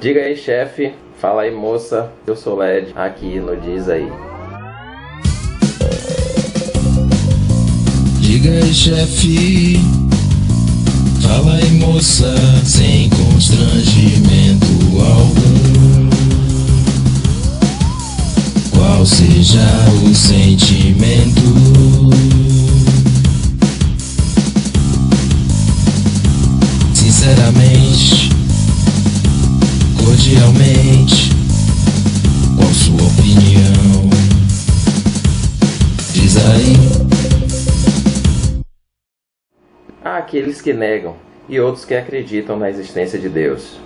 Diga aí, chefe. Fala aí, moça. Eu sou Led, aqui no Diz Aí. Diga aí, chefe. Fala aí, moça, sem constrangimento algum. Qual seja o sentimento? Sinceramente, cordialmente, qual sua opinião? Diz aí. Há aqueles que negam e outros que acreditam na existência de Deus.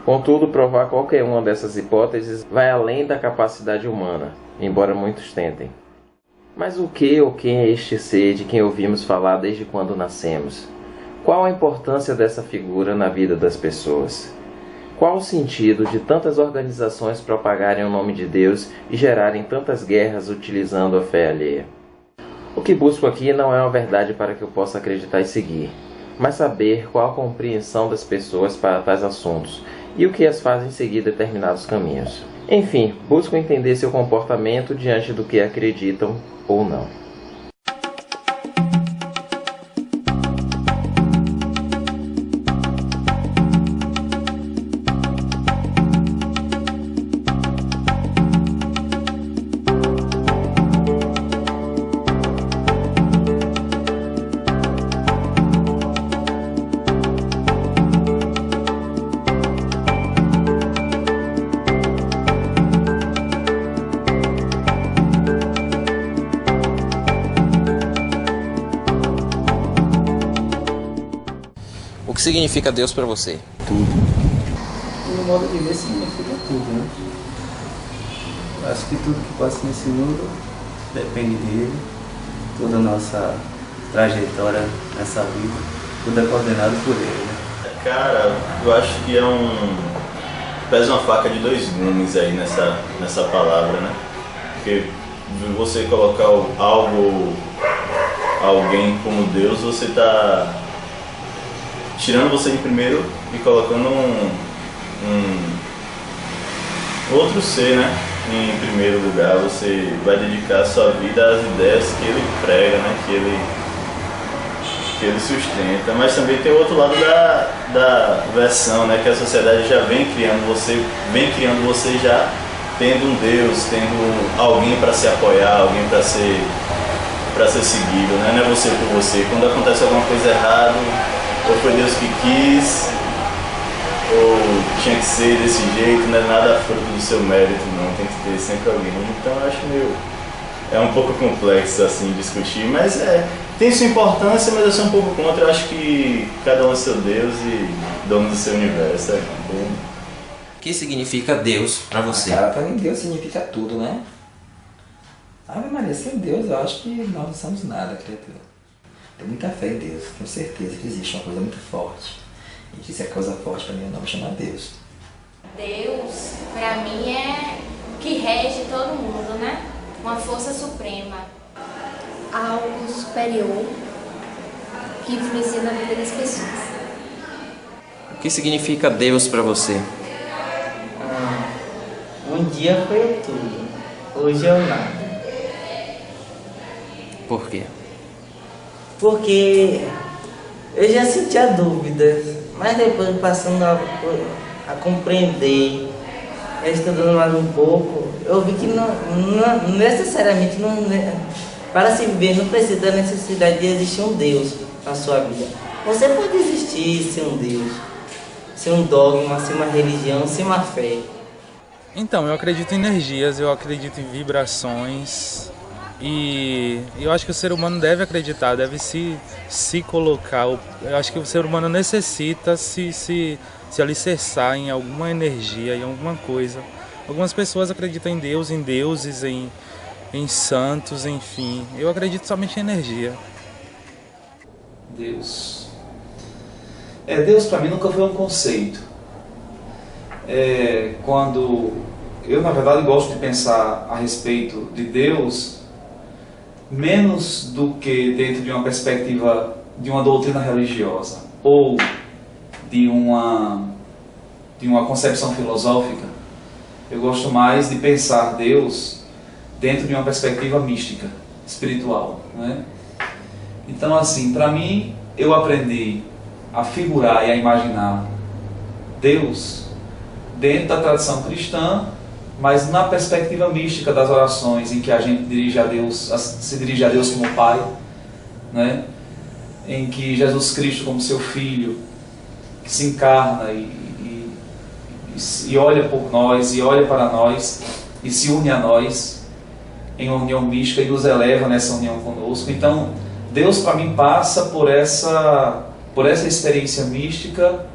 Contudo, provar qualquer uma dessas hipóteses vai além da capacidade humana, embora muitos tentem. Mas o que ou quem é este ser de quem ouvimos falar desde quando nascemos? Qual a importância dessa figura na vida das pessoas? Qual o sentido de tantas organizações propagarem o nome de Deus e gerarem tantas guerras utilizando a fé alheia? O que busco aqui não é uma verdade para que eu possa acreditar e seguir, mas saber qual a compreensão das pessoas para tais assuntos e o que as fazem seguir determinados caminhos. Enfim, busco entender seu comportamento diante do que acreditam ou não. O que significa Deus para você? Tudo. No modo de ver significa tudo, né? Eu acho que tudo que passa nesse mundo depende dele. Toda a nossa trajetória nessa vida, tudo é coordenado por ele, né? Cara, eu acho que pesa uma faca de dois gumes aí nessa palavra, né? Porque você colocar alguém como Deus, você tá tirando você de primeiro e colocando um outro ser, né, em primeiro lugar. Você vai dedicar a sua vida às ideias que ele prega, né, que ele sustenta. Mas também tem o outro lado da versão, né, que a sociedade já vem criando você já tendo um Deus, tendo alguém para se apoiar, alguém para ser seguido, né? Não é você por você. Quando acontece alguma coisa errada, ou foi Deus que quis, ou tinha que ser desse jeito, não é nada fruto do seu mérito, não, tem que ter sempre alguém. Então eu acho é um pouco complexo assim discutir, mas tem sua importância, mas eu sou um pouco contra. Eu acho que cada um é seu Deus e dono do seu universo. O que significa Deus para você? Cara, para mim Deus significa tudo, né? Ave Maria, sem Deus eu acho que nós não somos nada, criatura. Tenho muita fé em Deus, tenho certeza que existe uma coisa muito forte. E que se a coisa forte para mim eu não vou chamar Deus. Deus, para mim, é o que rege todo mundo, né? Uma força suprema. Algo superior que influencia na vida das pessoas. O que significa Deus para você? Um dia foi tudo, hoje é o nada. Por quê? Porque eu já sentia dúvidas, mas depois passando a compreender, estudando mais um pouco, eu vi que não necessariamente para se viver não precisa da necessidade de existir um Deus na sua vida. Você pode existir sem um Deus, sem um dogma, sem uma religião, sem uma fé. Então, eu acredito em energias, eu acredito em vibrações. E eu acho que o ser humano deve acreditar, deve se colocar. Eu acho que o ser humano necessita se alicerçar em alguma energia, em alguma coisa. Algumas pessoas acreditam em Deus, em deuses, em santos, enfim. Eu acredito somente em energia. Deus. Deus para mim nunca foi um conceito. Quando eu, na verdade, gosto de pensar a respeito de Deus, menos do que dentro de uma perspectiva de uma doutrina religiosa ou de um de uma concepção filosófica, eu gosto mais de pensar Deus dentro de uma perspectiva mística, espiritual, né? Então, assim, para mim, eu aprendi a figurar e a imaginar Deus dentro da tradição cristã, mas na perspectiva mística das orações, em que a gente se dirige a Deus como Pai, né? Em que Jesus Cristo como seu Filho, que se encarna e olha por nós, e olha para nós, e se une a nós em uma união mística e nos eleva nessa união conosco. Então, Deus para mim passa por essa experiência mística,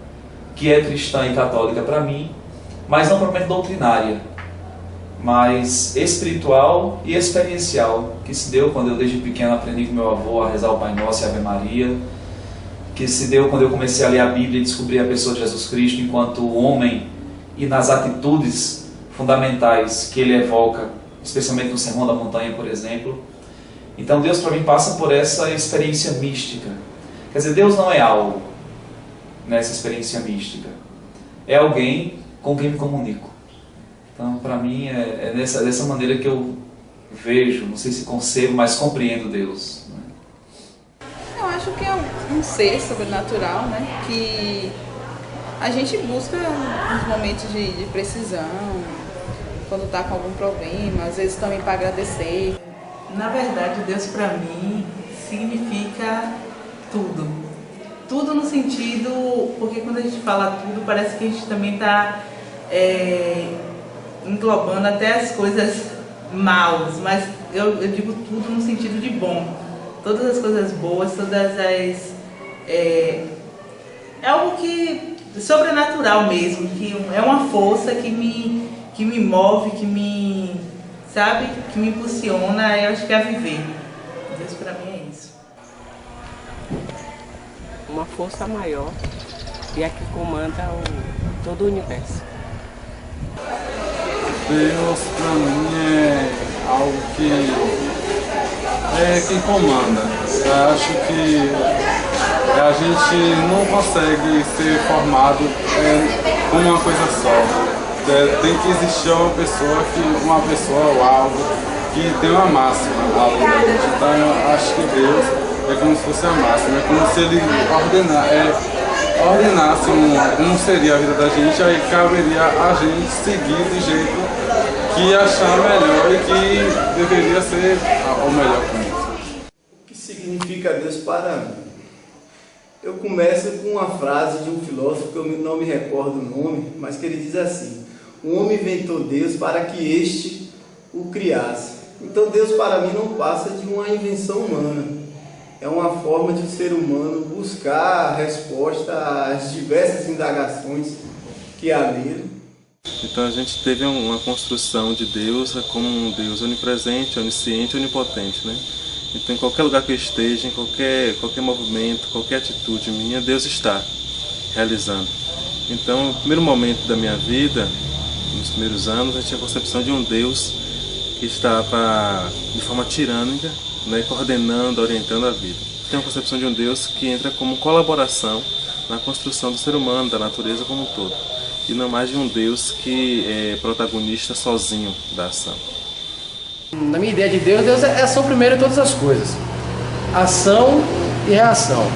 que é cristã e católica para mim, mas não propriamente doutrinária, mas espiritual e experiencial, que se deu quando eu desde pequeno aprendi com meu avô a rezar o Pai Nosso e a Ave Maria, que se deu quando eu comecei a ler a Bíblia e descobri a pessoa de Jesus Cristo enquanto homem e nas atitudes fundamentais que ele evoca, especialmente no Sermão da Montanha, por exemplo. Então Deus para mim passa por essa experiência mística. Quer dizer, Deus não é algo nessa experiência mística, é alguém com quem me comunico. Então para mim é dessa maneira que eu vejo, não sei se concebo, mas compreendo Deus. Eu acho que é um ser sobrenatural, né? Que a gente busca nos momentos de precisão, quando está com algum problema, às vezes também para agradecer. Na verdade, Deus para mim significa tudo. Tudo no sentido, porque quando a gente fala tudo, parece que a gente também está englobando até as coisas maus, mas eu digo tudo no sentido de bom. Todas as coisas boas, todas as... É algo que sobrenatural mesmo, que é uma força que me move, que me impulsiona, eu acho que a viver. Deus para mim é isso. Uma força maior e é que comanda todo o universo. Deus para mim é algo que é quem comanda. Eu acho que a gente não consegue ser formado com uma coisa só. Tem que existir uma pessoa ou algo que tem uma máxima além da gente. Então eu acho que Deus é como se fosse a máxima, é como se Ele ordenasse como seria a vida da gente, aí caberia a gente seguir do jeito que achar melhor e que deveria ser o melhor com isso. O que significa Deus para mim? Eu começo com uma frase de um filósofo que eu não me recordo o nome, mas que ele diz assim: o homem inventou Deus para que este o criasse. Então Deus para mim não passa de uma invenção humana. É uma forma de o ser humano buscar a resposta às diversas indagações que há nele. Então a gente teve uma construção de Deus como um Deus onipresente, onisciente, onipotente, né? Então em qualquer lugar que eu esteja, em qualquer movimento, qualquer atitude minha, Deus está realizando. Então no primeiro momento da minha vida, nos primeiros anos, eu tinha a concepção de um Deus que estava de forma tirânica, né, coordenando, orientando a vida. Tem a concepção de um Deus que entra como colaboração na construção do ser humano, da natureza como um todo. E não mais de um Deus que é protagonista sozinho da ação. Na minha ideia de Deus, Deus é ação primeiro em todas as coisas. Ação e reação.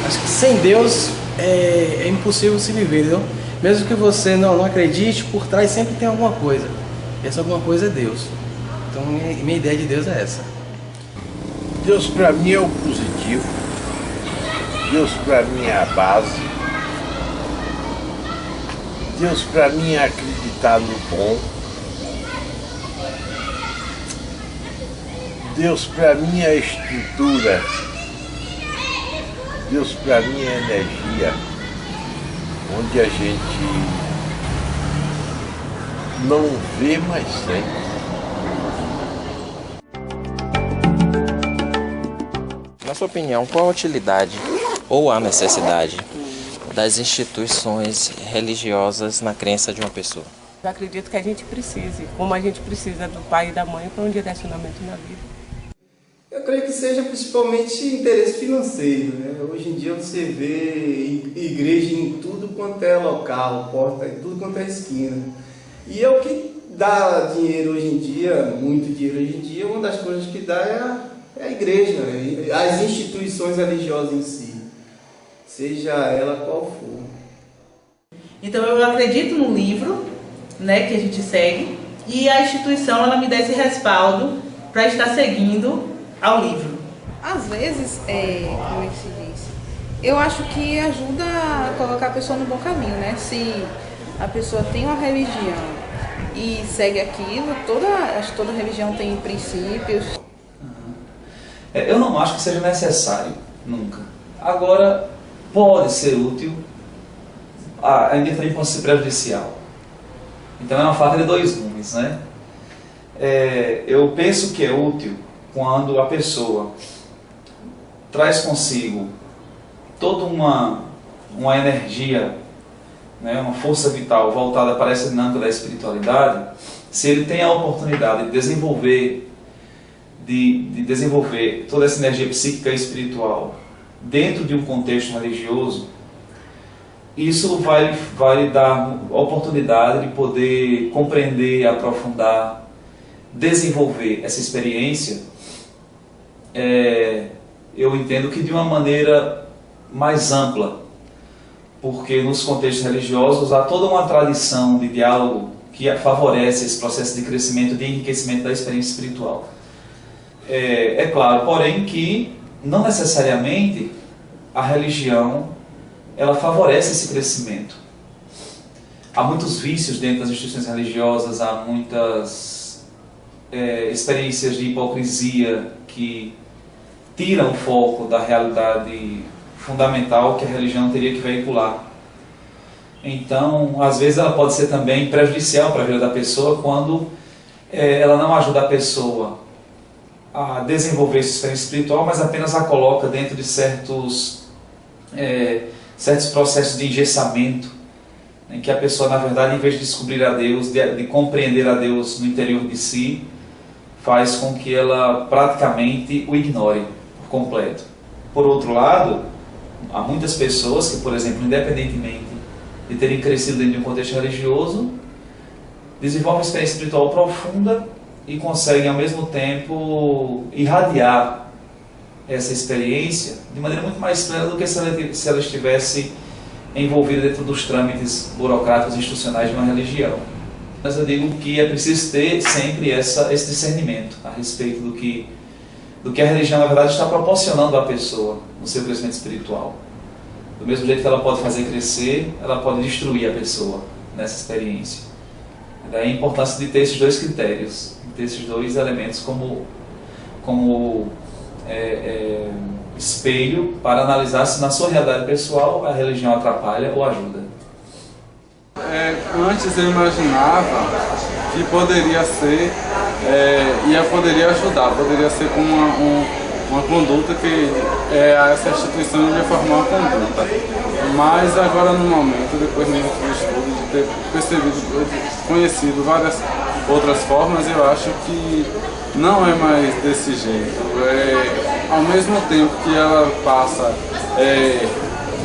Acho que sem Deus é impossível se viver, entendeu? Mesmo que você não acredite, por trás sempre tem alguma coisa. E essa alguma coisa é Deus. Então minha ideia de Deus é essa. Deus para mim é o positivo. Deus para mim é a base. Deus para mim é acreditar no bom. Deus para mim é estrutura. Deus para mim é energia. Onde a gente não vê, mas sente. Na sua opinião, qual a utilidade ou a necessidade das instituições religiosas na crença de uma pessoa? Eu acredito que a gente precise, como a gente precisa do pai e da mãe para um direcionamento na vida. Eu creio que seja principalmente interesse financeiro, né? Hoje em dia você vê igreja em tudo quanto é local, porta em tudo quanto é esquina. E é o que dá dinheiro hoje em dia, muito dinheiro hoje em dia, uma das coisas que dá é a igreja, né? As instituições religiosas em si, seja ela qual for. Então eu acredito no livro, né, que a gente segue, e a instituição ela me dá esse respaldo para estar seguindo ao livro. Às vezes, como é que se diz? Eu acho que ajuda a colocar a pessoa no bom caminho, né? Se a pessoa tem uma religião e segue aquilo, acho que toda religião tem princípios. Eu não acho que seja necessário, nunca. Agora, pode ser útil, ainda também pode ser prejudicial. Então é uma faca de dois gumes, né? Eu penso que é útil quando a pessoa traz consigo toda uma energia, né, uma força vital voltada para essa dinâmica da espiritualidade. Se ele tem a oportunidade de desenvolver toda essa energia psíquica e espiritual dentro de um contexto religioso, isso vai lhe dar a oportunidade de poder compreender, aprofundar, desenvolver essa experiência, eu entendo que de uma maneira mais ampla, porque nos contextos religiosos há toda uma tradição de diálogo que favorece esse processo de crescimento, de enriquecimento da experiência espiritual. É claro, porém, que não necessariamente a religião ela favorece esse crescimento. Há muitos vícios dentro das instituições religiosas, há muitas experiências de hipocrisia que tiram o foco da realidade fundamental que a religião teria que veicular. Então, às vezes ela pode ser também prejudicial para a vida da pessoa quando ela não ajuda a pessoa a desenvolver essa experiência espiritual, mas apenas a coloca dentro de certos processos de engessamento, em que a pessoa, na verdade, em vez de descobrir a Deus, de compreender a Deus no interior de si, faz com que ela praticamente o ignore por completo. Por outro lado, há muitas pessoas que, por exemplo, independentemente de terem crescido dentro de um contexto religioso, desenvolvem uma experiência espiritual profunda e conseguem, ao mesmo tempo, irradiar essa experiência de maneira muito mais plena do que se ela estivesse envolvida dentro dos trâmites burocráticos e institucionais de uma religião. Mas eu digo que é preciso ter sempre esse discernimento a respeito do que a religião, na verdade, está proporcionando à pessoa no seu crescimento espiritual. Do mesmo jeito que ela pode fazer crescer, ela pode destruir a pessoa nessa experiência. Daí a importância de ter esses dois critérios, de ter esses dois elementos como espelho para analisar se na sua realidade pessoal a religião atrapalha ou ajuda. Antes eu imaginava que poderia ser, poderia ajudar, poderia ser com uma conduta que essa instituição ia formar uma conduta. Mas agora no momento, depois mesmo do estudo, de ter percebido, conhecido várias outras formas, eu acho que não é mais desse jeito. Ao mesmo tempo que ela passa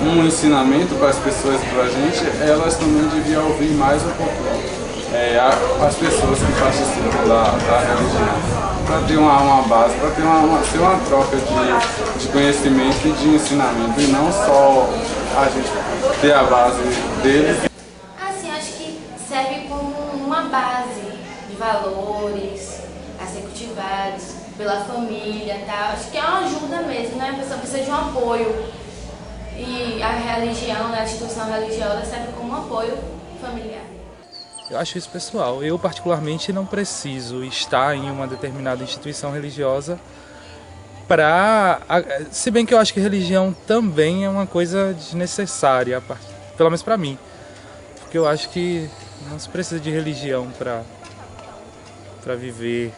um ensinamento para as pessoas e para a gente, elas também deviam ouvir mais um pouquinho as pessoas que participam da religião, para ter uma base, para ter ser uma troca de conhecimento e de ensinamento, e não só a gente ter a base deles. Assim, acho que serve como uma base de valores a ser cultivados pela família e tal. Acho que é uma ajuda mesmo, né? A pessoa precisa de um apoio. E a religião, né, a instituição religiosa serve como um apoio familiar. Eu acho isso pessoal. Eu, particularmente, não preciso estar em uma determinada instituição religiosa para... Se bem que eu acho que religião também é uma coisa desnecessária, pelo menos para mim. Porque eu acho que não se precisa de religião para viver,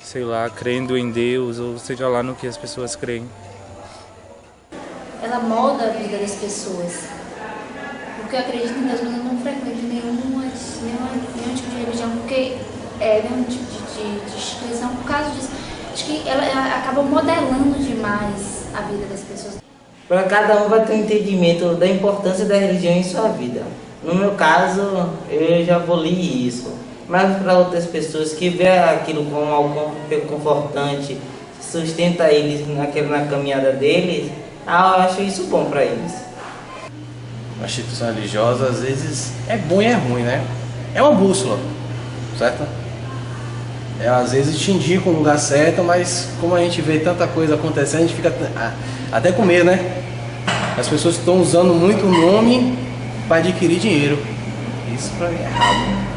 sei lá, crendo em Deus, ou seja lá no que as pessoas creem. Ela molda a vida das pessoas. Porque eu acredito em Deus, mas eu não frequento nenhum tipo de religião, porque nenhum tipo de instituição por causa disso. Acho que ela acaba modelando demais a vida das pessoas. Para cada um vai ter um entendimento da importância da religião em sua vida. No meu caso, eu já aboli isso. Mas para outras pessoas que vê aquilo como algo confortante, sustenta eles na caminhada deles, eu acho isso bom para eles. A instituição religiosa, às vezes, é bom e é ruim, né? É uma bússola, certo? Às vezes te indica um lugar certo, mas como a gente vê tanta coisa acontecendo, a gente fica até com medo, né? As pessoas estão usando muito o nome para adquirir dinheiro. Isso pra mim é errado.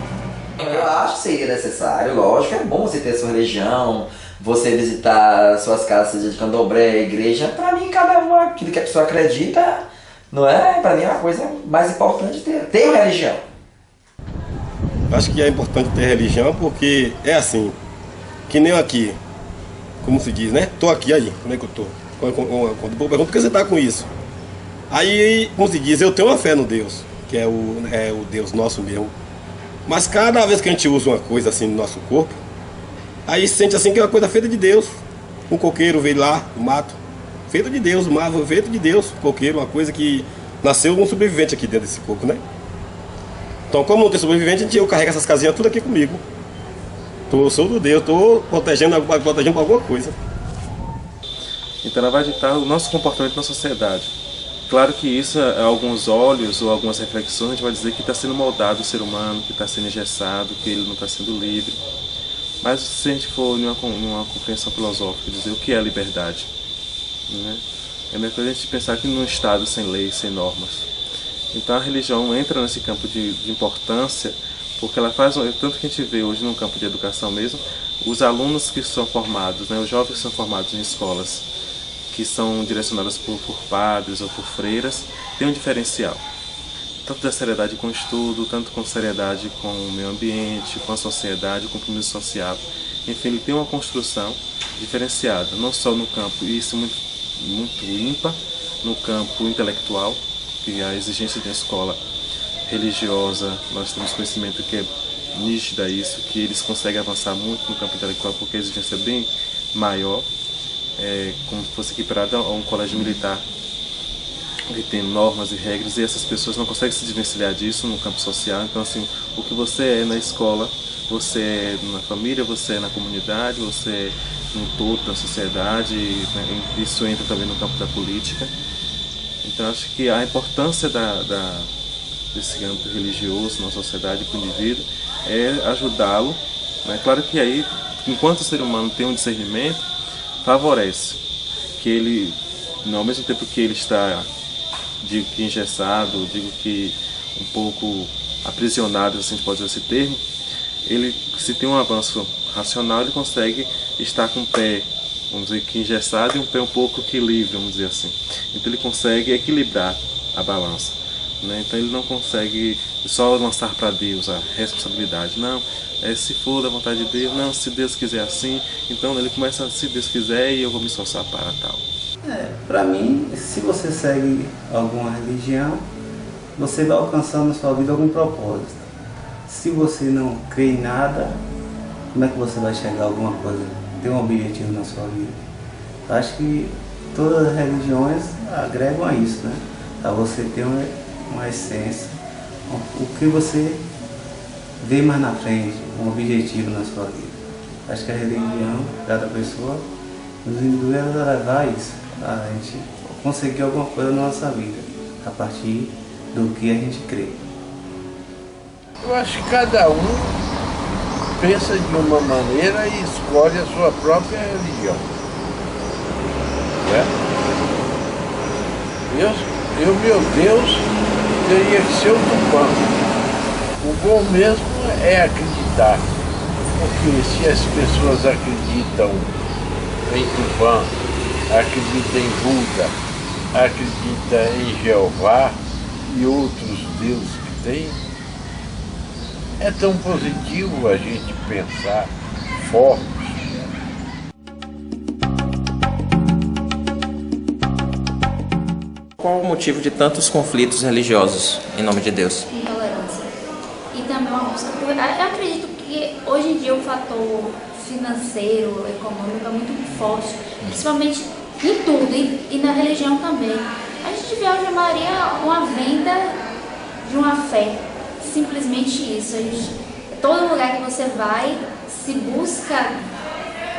Eu acho que seria necessário, lógico, é bom você ter sua religião, você visitar suas casas, seja de candomblé, igreja. Pra mim, cada um, aquilo que a pessoa acredita, não é? Pra mim é uma coisa mais importante ter uma religião. Acho que é importante ter religião porque é assim, que nem eu aqui, como se diz, né? Tô aqui aí, como é que eu tô? Quando eu pergunto por que você tá com isso? Aí, como se diz, eu tenho uma fé no Deus, que é o Deus nosso mesmo. Mas cada vez que a gente usa uma coisa assim no nosso corpo, aí sente assim que é uma coisa feita de Deus. Um coqueiro veio lá no mato, feito de Deus, uma árvore feita de Deus, coqueiro, uma coisa que nasceu um sobrevivente aqui dentro desse corpo, né? Então, como não tem sobrevivente, eu carrego essas casinhas tudo aqui comigo. Sou do Deus, estou protegendo alguma coisa. Então ela vai ditar o nosso comportamento na sociedade. Claro que isso, a alguns olhos ou algumas reflexões, a gente vai dizer que está sendo moldado o ser humano, que está sendo engessado, que ele não está sendo livre. Mas se a gente for numa compreensão filosófica, dizer o que é a liberdade, né? É a mesma coisa a gente pensar que num Estado sem leis, sem normas. Então a religião entra nesse campo de importância, porque ela faz, tanto que a gente vê hoje no campo de educação mesmo, os alunos que são formados, né, os jovens que são formados em escolas que são direcionadas por padres ou por freiras, tem um diferencial. Tanto da seriedade com o estudo, tanto com seriedade com o meio ambiente, com a sociedade, com o compromisso social. Enfim, ele tem uma construção diferenciada, não só no campo, e isso muito ímpar, no campo intelectual, que a exigência de uma escola religiosa, nós temos conhecimento que é nítida isso, que eles conseguem avançar muito no campo intelectual porque a exigência é bem maior, como se fosse equiparada a um colégio militar, que tem normas e regras, e essas pessoas não conseguem se desvencilhar disso no campo social. Então, assim, o que você é na escola, você é na família, você é na comunidade, você é no todo da sociedade, né? Isso entra também no campo da política. Então, acho que a importância desse campo religioso na sociedade para o indivíduo é ajudá-lo, né? Claro que aí, enquanto o ser humano tem um discernimento, favorece que ele, ao mesmo tempo que ele está, digo que engessado, digo que um pouco aprisionado, assim a gente pode usar esse termo, ele, se tem um avanço racional, ele consegue estar com o pé, vamos dizer que engessado, e um pé um pouco que livre, vamos dizer assim. Então ele consegue equilibrar a balança, né? Então ele não consegue só lançar para Deus a responsabilidade, não, se for da vontade de Deus, não, se Deus quiser assim, então ele começa, se Deus quiser, e eu vou me esforçar para tal. Para mim, se você segue alguma religião, você vai alcançar na sua vida algum propósito. Se você não crê em nada, como é que você vai chegar a alguma coisa, ter um objetivo na sua vida? Acho que todas as religiões agregam a isso, né? A você ter uma essência, o que você vê mais na frente, um objetivo na sua vida. Acho que a religião, cada pessoa, nos induz a levar a isso, a gente conseguir alguma coisa na nossa vida, a partir do que a gente crê. Eu acho que cada um pensa de uma maneira e escolhe a sua própria religião. Meu Deus teria que ser o Tupã. O bom mesmo é acreditar, porque se as pessoas acreditam em Tupã, acreditam em Buda, acreditam em Jeová e outros deuses que tem, é tão positivo a gente pensar forte. Qual o motivo de tantos conflitos religiosos em nome de Deus? Intolerância. E também uma busca por... Eu acredito que hoje em dia o fator financeiro, econômico é muito forte, principalmente em tudo e na religião também. A gente vê hoje a maioria uma venda de uma fé, simplesmente isso. Todo lugar que você vai, se busca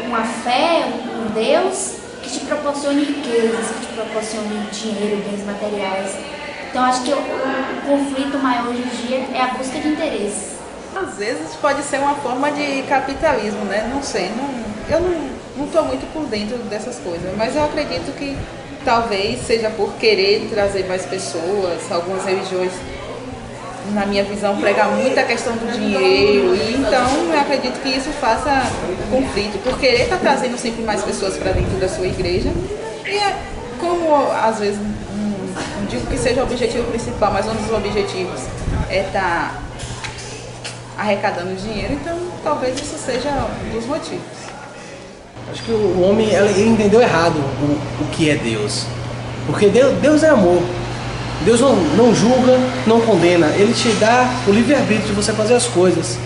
uma fé, um Deus que te proporcione riquezas, que te proporcione dinheiro, bens materiais. Então acho que o conflito maior hoje em dia é a busca de interesse. Às vezes pode ser uma forma de capitalismo, né? Não sei, eu não estou muito por dentro dessas coisas, mas eu acredito que talvez seja por querer trazer mais pessoas. Algumas religiões, na minha visão, pregam muito a questão do dinheiro, e então eu acredito que isso faça conflito, por querer estar trazendo sempre mais pessoas para dentro da sua igreja. E como às vezes, não digo que seja o objetivo principal, mas um dos objetivos é estar arrecadando dinheiro, então talvez isso seja um dos motivos. Acho que o homem ele entendeu errado o que é Deus. Porque Deus é amor. Deus não julga, não condena. Ele te dá o livre-arbítrio de você fazer as coisas.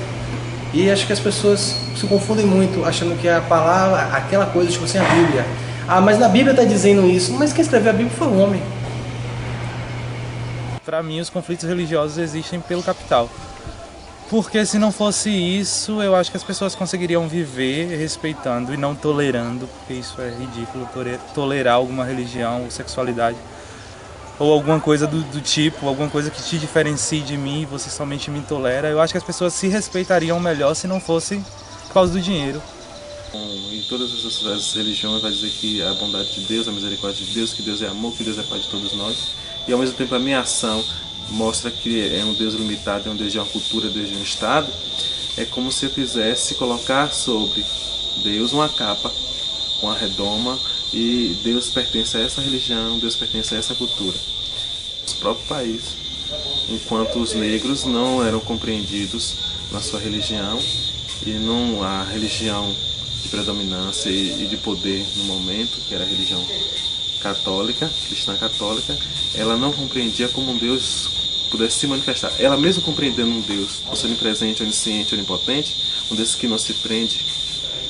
E acho que as pessoas se confundem muito, achando que a palavra, aquela coisa, tipo assim, a Bíblia. Ah, mas na Bíblia está dizendo isso. Mas quem escreveu a Bíblia foi o homem. Para mim, os conflitos religiosos existem pelo capital. Porque se não fosse isso, eu acho que as pessoas conseguiriam viver respeitando e não tolerando, porque isso é ridículo, tolerar alguma religião ou sexualidade, ou alguma coisa do tipo, alguma coisa que te diferencie de mim e você somente me tolera. Eu acho que as pessoas se respeitariam melhor se não fosse por causa do dinheiro. Em todas as religiões vai dizer que a bondade de Deus, a misericórdia de Deus, que Deus é amor, que Deus é Pai de todos nós. E ao mesmo tempo a minha ação mostra que é um Deus limitado, é um Deus de uma cultura, Deus de um Estado. É como se eu quisesse colocar sobre Deus uma capa, uma redoma, e Deus pertence a essa religião, Deus pertence a essa cultura. No próprio país, enquanto os negros não eram compreendidos na sua religião, e não a religião de predominância e de poder no momento, que era a religião católica, cristã católica, ela não compreendia como um Deus pudesse se manifestar. Ela mesmo compreendendo um Deus onipresente, onisciente, onipotente, um Deus que não se prende,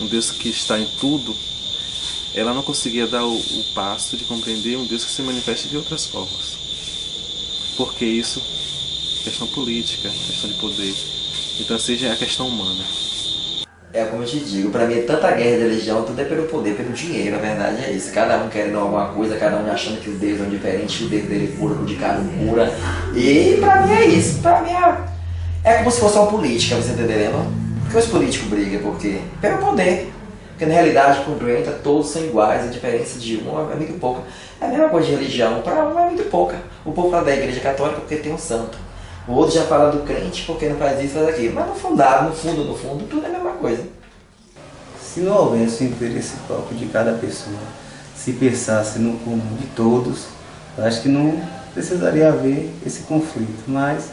um Deus que está em tudo, ela não conseguia dar o passo de compreender um Deus que se manifesta de outras formas. Porque isso é questão política, questão de poder. Então seja a questão humana. É como eu te digo, pra mim é tanta guerra de religião, tudo é pelo poder, pelo dinheiro, a verdade é isso. Cada um querendo alguma coisa, cada um achando que os deuses são diferentes, que o Deus dele cura, o de cada um cura. E pra mim é isso, pra mim é como se fosse uma política, você tá entendendo? Porque os políticos brigam, por quê? Pelo poder. Porque na realidade, por dentro, todos são iguais, a diferença de um é muito pouca. É a mesma coisa de religião, pra um é muito pouca. O povo fala da igreja católica porque tem um santo. O outro já fala do crente porque não faz isso, faz aquilo. Mas no fundo, tudo é a mesma coisa. Se não houvesse o interesse próprio de cada pessoa, se pensasse no comum de todos, eu acho que não precisaria haver esse conflito. Mas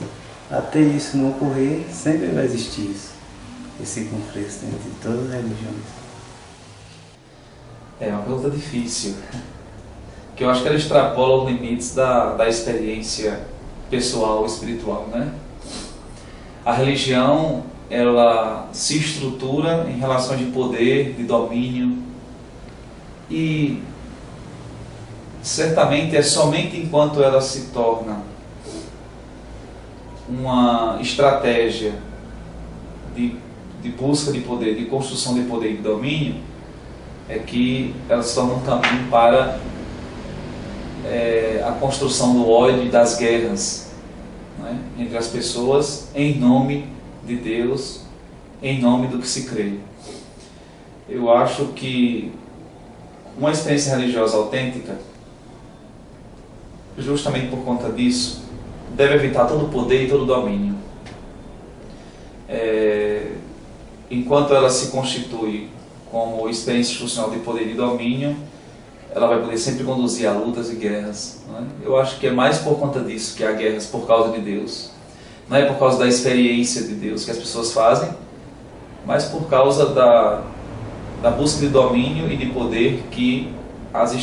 até isso não ocorrer, sempre vai existir isso, esse conflito entre todas as religiões. É uma pergunta difícil, que eu acho que ela extrapola os limites da experiência pessoal, espiritual, né? A religião, ela se estrutura em relações de poder, de domínio, e certamente é somente enquanto ela se torna uma estratégia de busca de poder, de construção de poder e de domínio, é que ela se torna um caminho para a construção do ódio e das guerras, né, entre as pessoas em nome de Deus, em nome do que se crê. Eu acho que uma experiência religiosa autêntica, justamente por conta disso, deve evitar todo o poder e todo o domínio. Enquanto ela se constitui como experiência institucional de poder e de domínio, ela vai poder sempre conduzir a lutas e guerras, né? Eu acho que é mais por conta disso que há guerras por causa de Deus. Não é por causa da experiência de Deus que as pessoas fazem, mas por causa da busca de domínio e de poder que as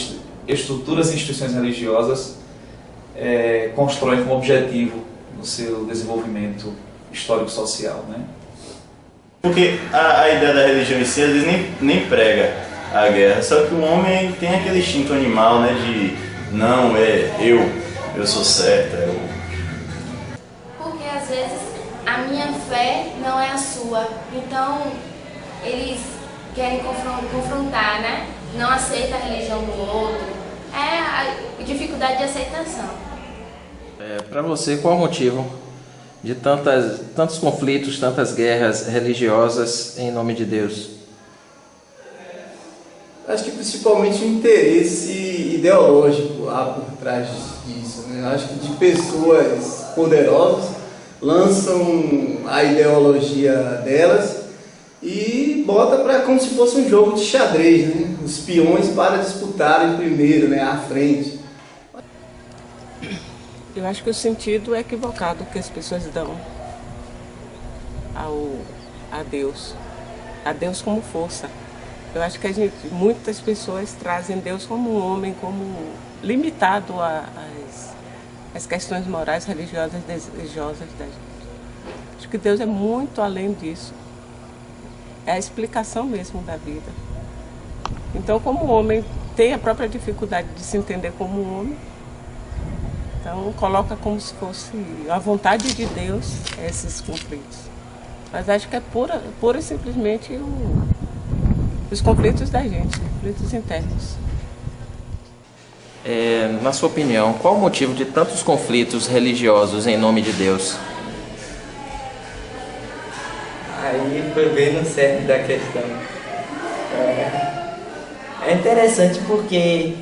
estruturas e instituições religiosas constroem como objetivo no seu desenvolvimento histórico-social, né? Porque a ideia da religião em si, às vezes nem prega a guerra, só que o homem tem aquele instinto animal, né, de não, eu sou certa, Porque às vezes a minha fé não é a sua, então eles querem confrontar, né? Não aceita a religião do outro, é a dificuldade de aceitação. Para você, qual o motivo de tantos conflitos, tantas guerras religiosas em nome de Deus? Acho que principalmente o interesse ideológico lá por trás disso, né? Acho que de pessoas poderosas lançam a ideologia delas e bota para como se fosse um jogo de xadrez, né? Os peões para disputarem primeiro, né? À frente. Eu acho que o sentido é equivocado que as pessoas dão a Deus como força. Eu acho que muitas pessoas trazem Deus como um homem, como limitado às questões morais, religiosas, desejosas da gente. Acho que Deus é muito além disso. É a explicação mesmo da vida. Então, como o homem tem a própria dificuldade de se entender como um homem, então coloca como se fosse a vontade de Deus esses conflitos. Mas acho que é pura e simplesmente os conflitos da gente, conflitos internos. Na sua opinião, qual o motivo de tantos conflitos religiosos em nome de Deus? Aí foi bem no cerne da questão. É interessante porque,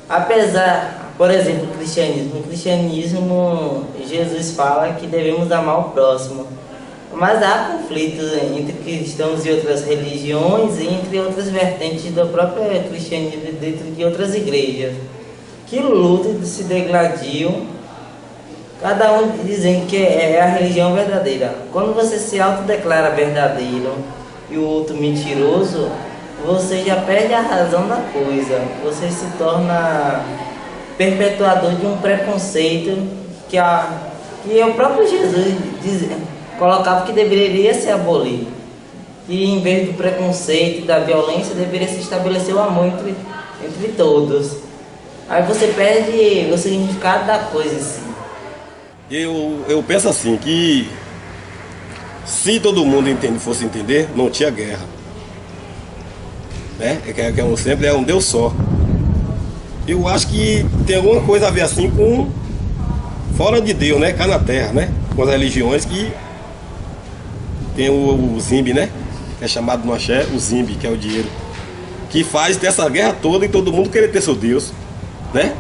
apesar, por exemplo, no cristianismo, Jesus fala que devemos amar o próximo. Mas há conflitos entre cristãos e outras religiões e entre outras vertentes do próprio cristianismo dentro de outras igrejas, que lutam e se degladiam, cada um dizendo que é a religião verdadeira. Quando você se autodeclara verdadeiro e o outro mentiroso, você já perde a razão da coisa. Você se torna perpetuador de um preconceito que o próprio Jesus colocava que deveria ser abolido. E em vez do preconceito e da violência, deveria se estabelecer o amor entre todos. Aí você perde o significado da coisa em si. Eu penso assim, que se todo mundo fosse entender, não tinha guerra. Né? Sempre é um Deus só. Eu acho que tem alguma coisa a ver assim com fora de Deus, né? Cá na terra, né? Com as religiões que tem o Zimbi, né? É chamado no axé o Zimbi, que é o dinheiro. Que faz dessa guerra toda e todo mundo querer ter seu Deus, né?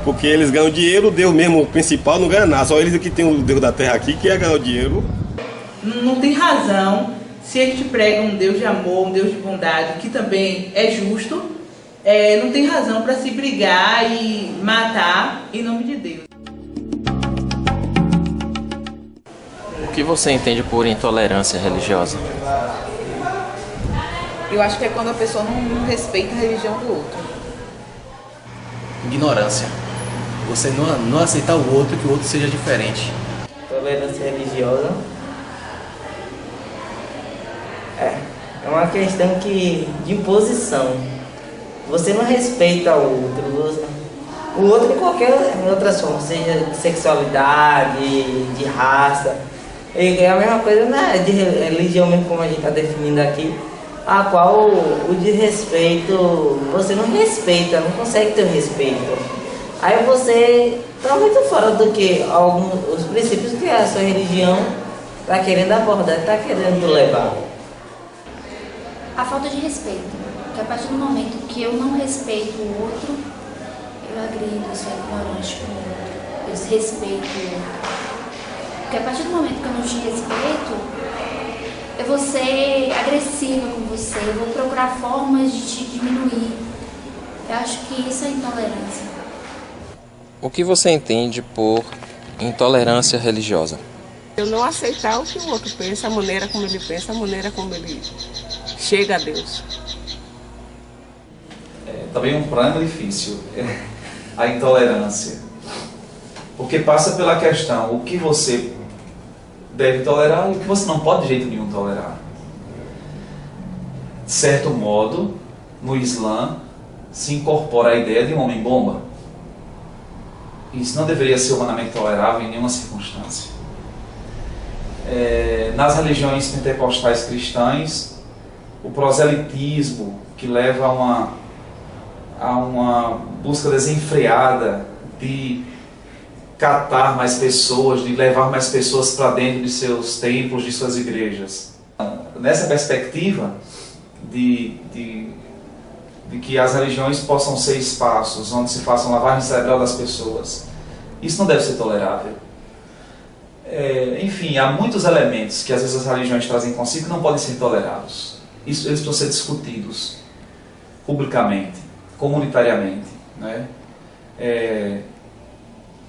Porque eles ganham dinheiro, o Deus mesmo principal não ganha nada. Só eles que tem o Deus da terra aqui, que é ganhar o dinheiro. Não tem razão se a gente prega um Deus de amor, um Deus de bondade, que também é justo, não tem razão para se brigar e matar em nome de Deus. O que você entende por intolerância religiosa? Eu acho que é quando a pessoa não respeita a religião do outro. Ignorância. Você não aceitar o outro, que o outro seja diferente. Tolerância religiosa é uma questão de imposição. Você não respeita o outro em qualquer outra forma, seja de sexualidade, de raça. É a mesma coisa, né, de religião mesmo, como a gente está definindo aqui, a qual o desrespeito, você não respeita, não consegue ter o respeito. Aí você está muito fora do que os princípios que a sua religião está querendo abordar, está querendo levar. A falta de respeito. Porque a partir do momento que eu não respeito o outro, eu agrido, eu sou ignorante com o outro, eu desrespeito o outro. Porque a partir do momento que eu não te respeito, eu vou ser agressiva com você, eu vou procurar formas de te diminuir. Eu acho que isso é intolerância. O que você entende por intolerância religiosa? Eu não aceitar o que o outro pensa, a maneira como ele pensa, a maneira como ele chega a Deus. Também um problema difícil, a intolerância. Porque passa pela questão, o que você deve tolerar e o que você não pode de jeito nenhum tolerar. De certo modo, no Islã se incorpora a ideia de um homem-bomba. Isso não deveria ser humanamente tolerável em nenhuma circunstância. Nas religiões pentecostais cristãs, o proselitismo que leva a uma busca desenfreada de catar mais pessoas, de levar mais pessoas para dentro de seus templos, de suas igrejas. Nessa perspectiva de que as religiões possam ser espaços onde se façam lavagem cerebral das pessoas, isso não deve ser tolerável. Enfim, há muitos elementos que às vezes as religiões trazem consigo que não podem ser tolerados. Eles precisam ser discutidos publicamente, comunitariamente, né?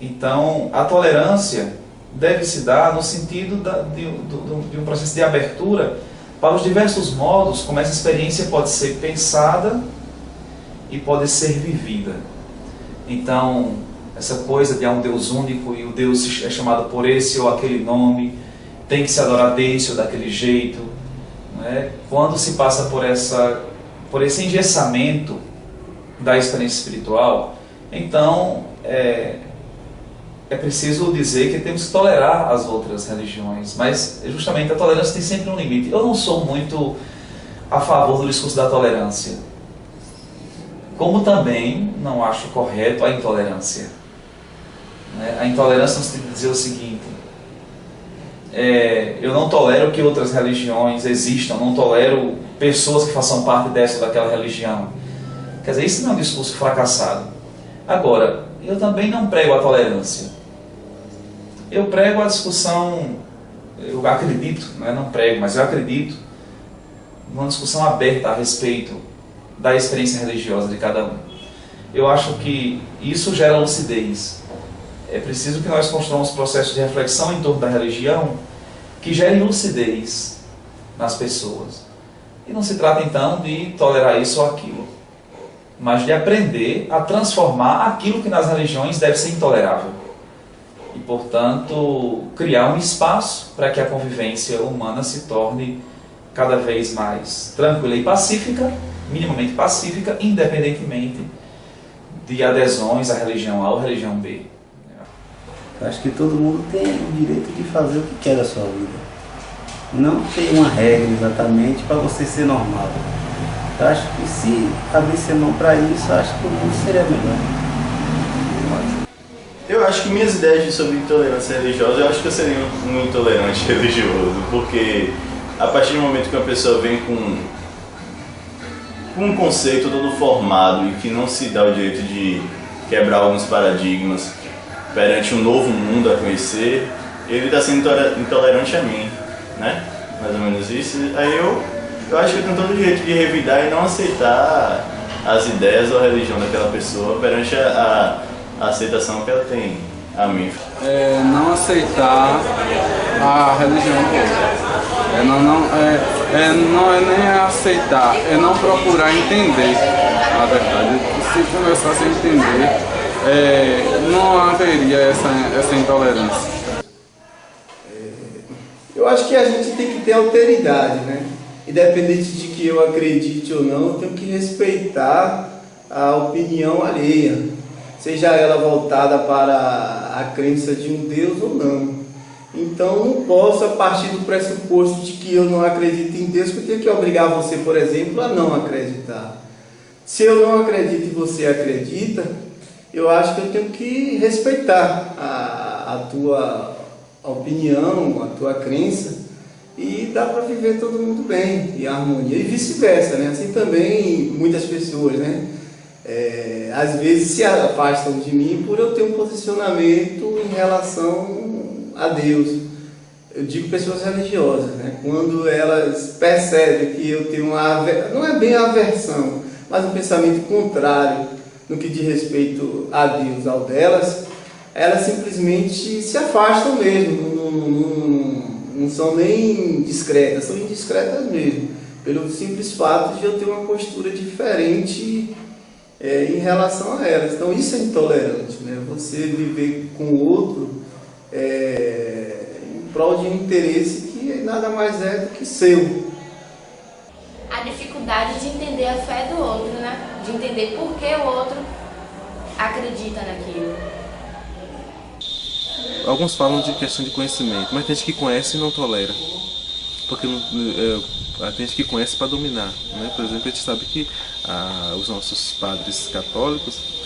Então, a tolerância deve se dar no sentido de um processo de abertura para os diversos modos como essa experiência pode ser pensada e pode ser vivida. Então, essa coisa de há um Deus único e o Deus é chamado por esse ou aquele nome, tem que se adorar desse ou daquele jeito, né? Quando se passa por esse engessamento da experiência espiritual, então é preciso dizer que temos que tolerar as outras religiões, mas justamente a tolerância tem sempre um limite. Eu não sou muito a favor do discurso da tolerância, como também não acho correto a intolerância. A intolerância nos tem que dizer o seguinte: eu não tolero que outras religiões existam, não tolero pessoas que façam parte dessa ou daquela religião. Quer dizer, isso não é um discurso fracassado. Agora, eu também não prego a tolerância. Eu prego a discussão, eu acredito, não prego, mas eu acredito numa discussão aberta a respeito da experiência religiosa de cada um. Eu acho que isso gera lucidez. É preciso que nós construamos processos de reflexão em torno da religião que gerem lucidez nas pessoas. E não se trata então de tolerar isso ou aquilo, mas de aprender a transformar aquilo que nas religiões deve ser intolerável. E, portanto, criar um espaço para que a convivência humana se torne cada vez mais tranquila e pacífica, minimamente pacífica, independentemente de adesões à religião A ou religião B. Eu acho que todo mundo tem o direito de fazer o que quer da sua vida. Não tem uma regra exatamente para você ser normal. Eu acho que se abrisse a mão para isso, eu acho que o mundo seria melhor. Eu acho que minhas ideias sobre intolerância religiosa, eu acho que eu seria um intolerante religioso, porque a partir do momento que uma pessoa vem com um conceito todo formado e que não se dá o direito de quebrar alguns paradigmas perante um novo mundo a conhecer, ele está sendo intolerante a mim, né? Mais ou menos isso. Aí eu acho que eu tenho todo o direito de revidar e não aceitar as ideias ou a religião daquela pessoa perante a aceitação que ela tem a mim. Não aceitar a religião toda. Não é nem aceitar, é não procurar entender a verdade. Se começasse a entender, não haveria essa intolerância. Eu acho que a gente tem que ter alteridade, né? Independente de que eu acredite ou não, eu tenho que respeitar a opinião alheia, seja ela voltada para a crença de um Deus ou não. Então não posso, a partir do pressuposto de que eu não acredito em Deus, que eu tenho que obrigar você, por exemplo, a não acreditar. Se eu não acredito e você acredita, eu acho que eu tenho que respeitar a tua opinião, a tua crença, e dá para viver todo mundo bem, em harmonia, e vice-versa, né? Assim também muitas pessoas, né? Às vezes se afastam de mim por eu ter um posicionamento em relação a Deus. Eu digo pessoas religiosas, né? Quando elas percebem que eu tenho não é bem aversão, mas um pensamento contrário no que diz respeito a Deus, ao delas, elas simplesmente se afastam mesmo, não são nem discretas, são indiscretas mesmo, pelo simples fato de eu ter uma postura diferente em relação a elas. Então isso é intolerante, né? Você viver com o outro em prol de um interesse que nada mais é do que seu. A dificuldade de entender a fé do outro, né? De entender por que o outro acredita naquilo. Alguns falam de questão de conhecimento, mas tem gente que conhece e não tolera. Porque tem gente que conhece para dominar, né? Por exemplo, a gente sabe que os nossos padres católicos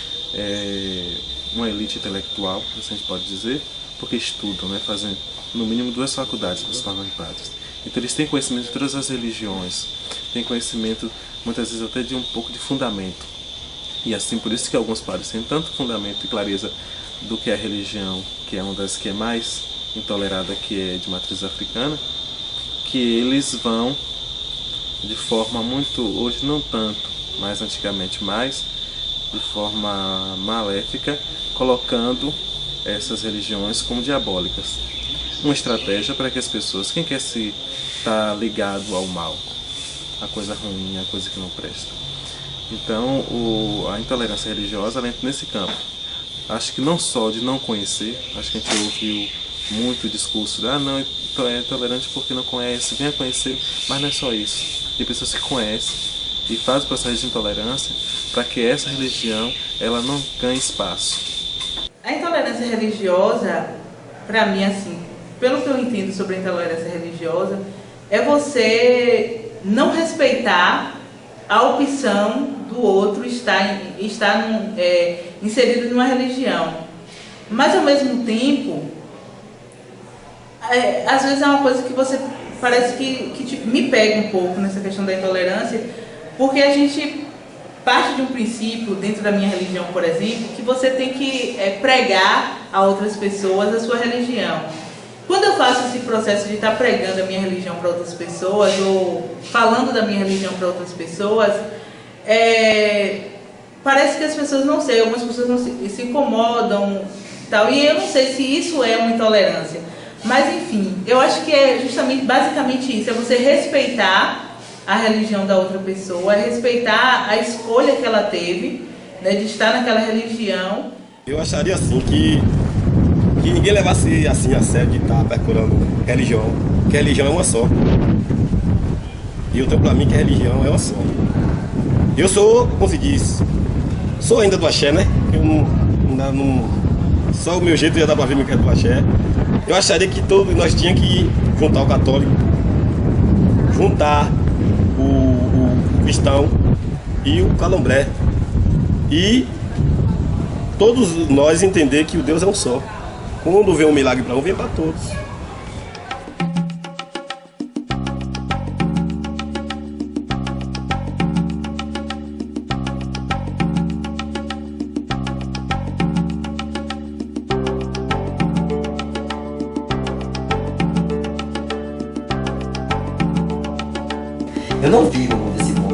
uma elite intelectual, assim a gente pode dizer, porque estudam, né? Fazem no mínimo 2 faculdades para se tornarem padres. Então eles têm conhecimento de todas as religiões, têm conhecimento muitas vezes até de um pouco de fundamento. E assim, por isso que alguns padres têm tanto fundamento e clareza do que é a religião, que é uma das que é mais intolerada, que é de matriz africana, que eles vão de forma muito, hoje não tanto, mas antigamente mais, de forma maléfica, colocando essas religiões como diabólicas. Uma estratégia para que as pessoas, quem quer se estar ligado ao mal, a coisa ruim, a coisa que não presta. Então, a intolerância religiosa ela entra nesse campo. Acho que não só de não conhecer, acho que a gente ouviu muito o discurso de não, é intolerante porque não conhece, venha conhecer, mas não é só isso. Tem pessoas que conhecem e fazem o processo de intolerância para que essa religião ela não ganhe espaço. A intolerância religiosa, para mim, assim, pelo que eu entendo sobre a intolerância religiosa, é você não respeitar a opção do outro estar inserido numa religião. Mas, ao mesmo tempo, às vezes é uma coisa que você parece que tipo, me pega um pouco nessa questão da intolerância, porque a gente parte de um princípio, dentro da minha religião, por exemplo, que você tem que pregar a outras pessoas a sua religião. Quando eu faço esse processo de estar pregando a minha religião para outras pessoas, ou falando da minha religião para outras pessoas, parece que as pessoas, não sei, algumas pessoas não se incomodam, tal, e eu não sei se isso é uma intolerância. Mas, enfim, eu acho que é justamente, basicamente isso, é você respeitar a religião da outra pessoa, é respeitar a escolha que ela teve, né, de estar naquela religião. Eu acharia assim que ninguém levasse assim a sério de estar procurando religião, que a religião é uma só. E eu tenho pra mim que a religião é uma só. Eu sou, como se diz, sou ainda do axé, né? Eu não só o meu jeito já dá pra ver que é do axé. Eu acharia que todos nós tínhamos que juntar o católico, juntar o cristão e o candomblé. E todos nós entender que o Deus é um só. Quando vem um milagre para um, vem para todos. Eu não vivo desse mundo